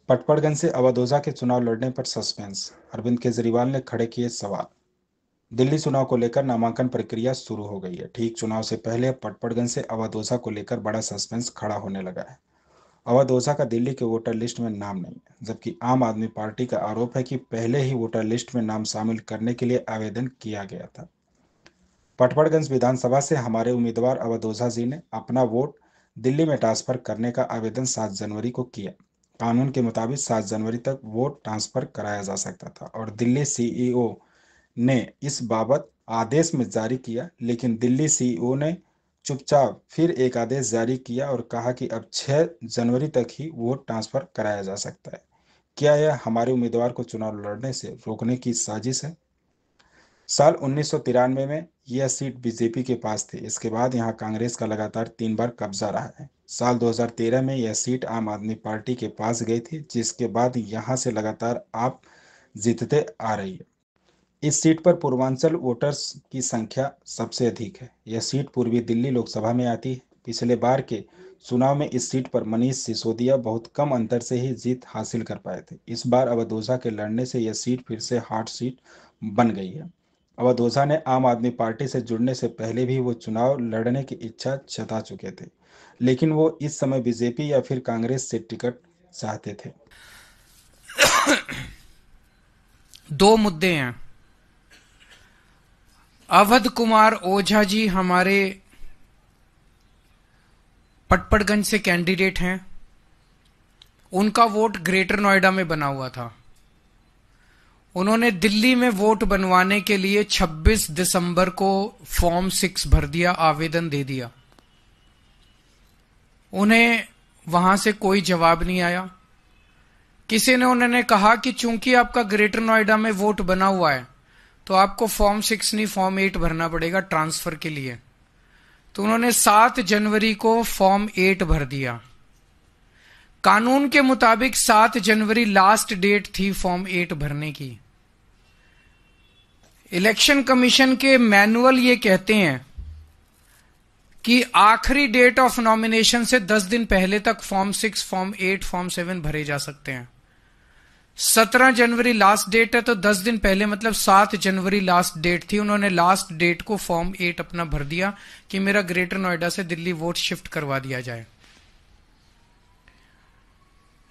पटपड़गंज से अवध ओझा के चुनाव लड़ने पर सस्पेंस, अरविंद केजरीवाल ने खड़े किए सवाल। दिल्ली चुनाव को लेकर नामांकन प्रक्रिया शुरू हो गई है। ठीक चुनाव से पहले पटपड़गंज से अवध ओझा को लेकर बड़ा सस्पेंस खड़ा होने लगा है। अवध ओझा का दिल्ली के वोटर लिस्ट में नाम नहीं है, जबकि आम आदमी पार्टी का आरोप है कि पहले ही वोटर लिस्ट में नाम शामिल करने के लिए आवेदन किया गया था। पटपड़गंज विधानसभा से हमारे उम्मीदवार अवध ओझा जी ने अपना वोट दिल्ली में ट्रांसफर करने का आवेदन 7 जनवरी को किया। कानून के मुताबिक 7 जनवरी तक वोट ट्रांसफर कराया जा सकता था और दिल्ली सीईओ ने इस बाबत आदेश में जारी किया, लेकिन दिल्ली सीईओ ने चुपचाप फिर एक आदेश जारी किया और कहा कि अब 6 जनवरी तक ही वोट ट्रांसफर कराया जा सकता है। क्या यह हमारे उम्मीदवार को चुनाव लड़ने से रोकने की साजिश है? साल 1993 में यह सीट बीजेपी के पास थी। इसके बाद यहां कांग्रेस का लगातार 3 बार कब्जा रहा है। साल 2013 में यह सीट आम आदमी पार्टी के पास गई थी, जिसके बाद यहां से लगातार आप जीतते आ रही है। इस सीट पर पूर्वांचल वोटर्स की संख्या सबसे अधिक है। यह सीट पूर्वी दिल्ली लोकसभा में आती है। पिछले बार के चुनाव में इस सीट पर मनीष सिसोदिया बहुत कम अंतर से ही जीत हासिल कर पाए थे। इस बार अवध ओझा के लड़ने से यह सीट फिर से हॉट सीट बन गई है। अवध ओझा ने आम आदमी पार्टी से जुड़ने से पहले भी वो चुनाव लड़ने की इच्छा जता चुके थे, लेकिन वो इस समय बीजेपी या फिर कांग्रेस से टिकट चाहते थे। दो मुद्दे हैं। अवध कुमार ओझा जी हमारे पटपड़गंज से कैंडिडेट हैं। उनका वोट ग्रेटर नोएडा में बना हुआ था। उन्होंने दिल्ली में वोट बनवाने के लिए 26 दिसंबर को फॉर्म 6 भर दिया, आवेदन दे दिया। उन्हें वहां से कोई जवाब नहीं आया। किसी ने उन्होंने कहा कि चूंकि आपका ग्रेटर नोएडा में वोट बना हुआ है तो आपको फॉर्म 6 नहीं फॉर्म 8 भरना पड़ेगा ट्रांसफर के लिए। तो उन्होंने 7 जनवरी को फॉर्म 8 भर दिया। कानून के मुताबिक 7 जनवरी लास्ट डेट थी फॉर्म 8 भरने की। इलेक्शन कमीशन के मैनुअल ये कहते हैं कि आखिरी डेट ऑफ नॉमिनेशन से 10 दिन पहले तक फॉर्म 6, फॉर्म 8, फॉर्म 7 भरे जा सकते हैं। 17 जनवरी लास्ट डेट है, तो 10 दिन पहले मतलब 7 जनवरी लास्ट डेट थी। उन्होंने लास्ट डेट को फॉर्म 8 अपना भर दिया कि मेरा ग्रेटर नोएडा से दिल्ली वोट शिफ्ट करवा दिया जाए।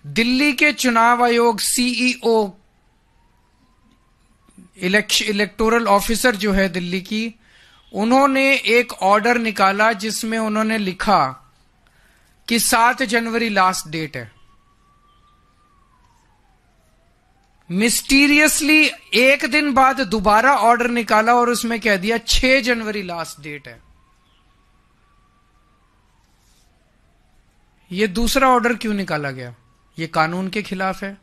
दिल्ली के चुनाव आयोग सीईओ इलेक्टोरल ऑफिसर जो है दिल्ली की, उन्होंने एक ऑर्डर निकाला जिसमें उन्होंने लिखा कि 7 जनवरी लास्ट डेट है। मिस्टीरियसली एक दिन बाद दोबारा ऑर्डर निकाला और उसमें कह दिया 6 जनवरी लास्ट डेट है। यह दूसरा ऑर्डर क्यों निकाला गया? यह कानून के खिलाफ है,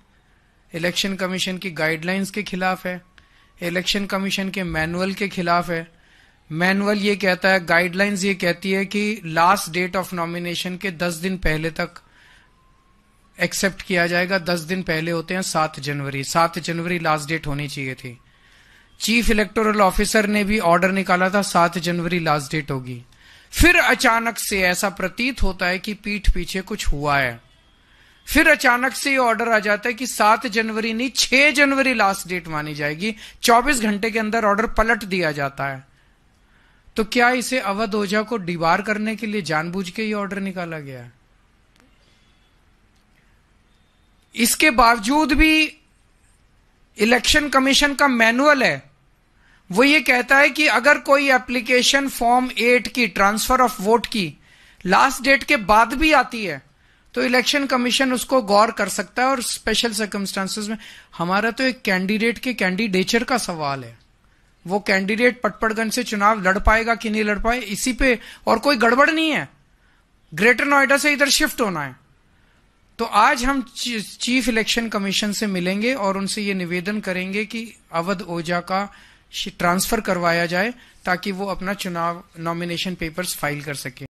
इलेक्शन कमीशन की गाइडलाइंस के खिलाफ है, इलेक्शन कमीशन के मैनुअल के खिलाफ है। मैनुअल ये कहता है, गाइडलाइंस ये कहती है कि लास्ट डेट ऑफ नॉमिनेशन के 10 दिन पहले तक एक्सेप्ट किया जाएगा। 10 दिन पहले होते हैं 7 जनवरी। 7 जनवरी लास्ट डेट होनी चाहिए थी। चीफ इलेक्टोरल ऑफिसर ने भी ऑर्डर निकाला था 7 जनवरी लास्ट डेट होगी। फिर अचानक से ऐसा प्रतीत होता है कि पीठ पीछे कुछ हुआ है। फिर अचानक से ये ऑर्डर आ जाता है कि 7 जनवरी नहीं 6 जनवरी लास्ट डेट मानी जाएगी। 24 घंटे के अंदर ऑर्डर पलट दिया जाता है। तो क्या इसे अवध ओझा को डिबार करने के लिए जानबूझ के ये ऑर्डर निकाला गया है? इसके बावजूद भी इलेक्शन कमीशन का मैनुअल है, वो ये कहता है कि अगर कोई एप्लीकेशन फॉर्म 8 की ट्रांसफर ऑफ वोट की लास्ट डेट के बाद भी आती है तो इलेक्शन कमीशन उसको गौर कर सकता है और स्पेशल सर्कमस्टांसेस में। हमारा तो एक कैंडिडेट के कैंडिडेचर का सवाल है। वो कैंडिडेट पटपड़गंज से चुनाव लड़ पाएगा कि नहीं लड़ पाए, इसी पे, और कोई गड़बड़ नहीं है। ग्रेटर नोएडा से इधर शिफ्ट होना है। तो आज हम चीफ इलेक्शन कमीशन से मिलेंगे और उनसे ये निवेदन करेंगे कि अवध ओझा का ट्रांसफर करवाया जाए ताकि वो अपना चुनाव नॉमिनेशन पेपर्स फाइल कर सके।